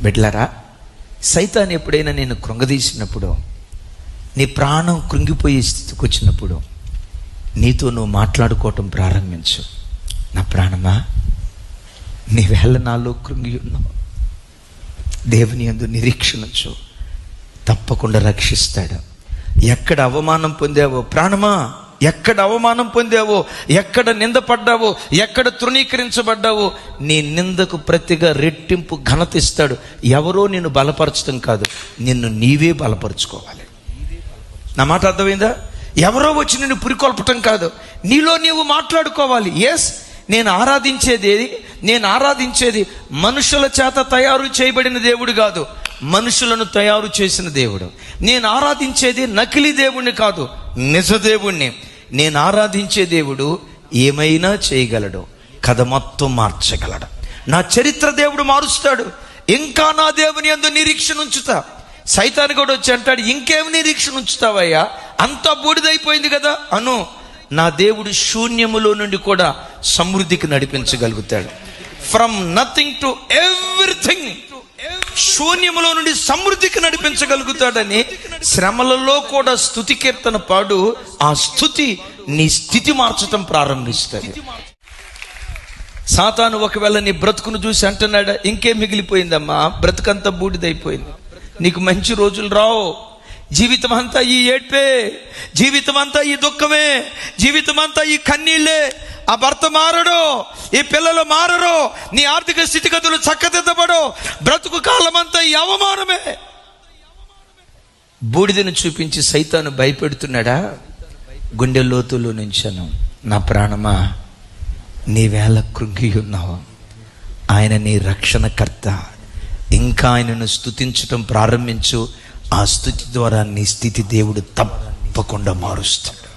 బిడ్డలారా, సైతాన్ ఎప్పుడైనా నేను కృంగదీసినప్పుడు, నీ ప్రాణం కృంగిపోయే స్థితికి వచ్చినప్పుడు నీతో నువ్వు మాట్లాడుకోవటం ప్రారంభించు. నా ప్రాణమా, నీవేళ నాలో కృంగి ఉన్నావు, దేవుని యందు నిరీక్షణించు, తప్పకుండా రక్షిస్తాడు. ఎక్కడ అవమానం పొందావో ప్రాణమా, ఎక్కడ అవమానం పొందావో, ఎక్కడ నిందపడ్డావో, ఎక్కడ తృణీకరించబడ్డావో, నీ నిందకు ప్రతిగా రెట్టింపు ఘనత ఇస్తాడు. ఎవరో నిన్ను బలపరచడం కాదు, నిన్ను నీవే బలపరుచుకోవాలి. నా మాట అర్థమైందా? ఎవరో వచ్చి నిన్ను పురికొల్పటం కాదు, నీలో నీవు మాట్లాడుకోవాలి. ఎస్, నేను ఆరాధించేది మనుషుల చేత తయారు చేయబడిన దేవుడు కాదు, మనుషులను తయారు చేసిన దేవుడు. నేను ఆరాధించేది నకిలీ దేవుణ్ణి కాదు, నిజ దేవుణ్ణి. నేను ఆరాధించే దేవుడు ఏమైనా చేయగలడు, కథ మొత్తం మార్చగలడు. నా చరిత్ర దేవుడు మారుస్తాడు. ఇంకా నా దేవుని యందు నిరీక్షణ ఉంచుతా. సైతాను కూడా వచ్చి అంటాడు, ఇంకేం నిరీక్షణ ఉంచుతావయ్యా, అంతా బూడిదైపోయింది కదా అను. నా దేవుడు శూన్యములో నుండి కూడా సమృద్ధికి నడిపించగలుగుతాడు. ఫ్రమ్ నథింగ్ టు ఎవ్రీథింగ్, శూన్యములో నుండి సమృద్ధికి నడిపించగలుగుతాడని శ్రమలలో కూడా స్తుతి కీర్తన పాడు. ఆ స్తుతి నీ స్థితి మార్చటం ప్రారంభిస్తుంది. సాతాను ఒకవేళ నీ బ్రతుకును చూసి అంటున్నాడా, ఇంకేం మిగిలిపోయిందమ్మా, బ్రతుకంతా బూడిదైపోయింది, నీకు మంచి రోజులు రావు, జీవితం అంతా ఈ ఏడ్పే, జీవితం అంతా ఈ దుఃఖమే, జీవితం అంతా ఈ కన్నీళ్ళే, ఆ భర్త మారడు, ఈ పిల్లలు మారరు, నీ ఆర్థిక స్థితిగతులు చక్కదిద్దబడు, బ్రతుకు కాలమంతా ఈ అవమానమే. బూడిదను చూపించి సైతాను భయపెడుతున్నాడా? గుండె లోతులో నుంచాను, నా ప్రాణమా, నీవేళ కృంగి ఉన్నావు, ఆయన నీ రక్షణకర్త. ఇంకా ఆయనను స్తుతించటం ప్రారంభించు. ఆ స్తుతి ద్వారా నీ స్థితి దేవుడు తప్పకుండా మారుస్తాడు.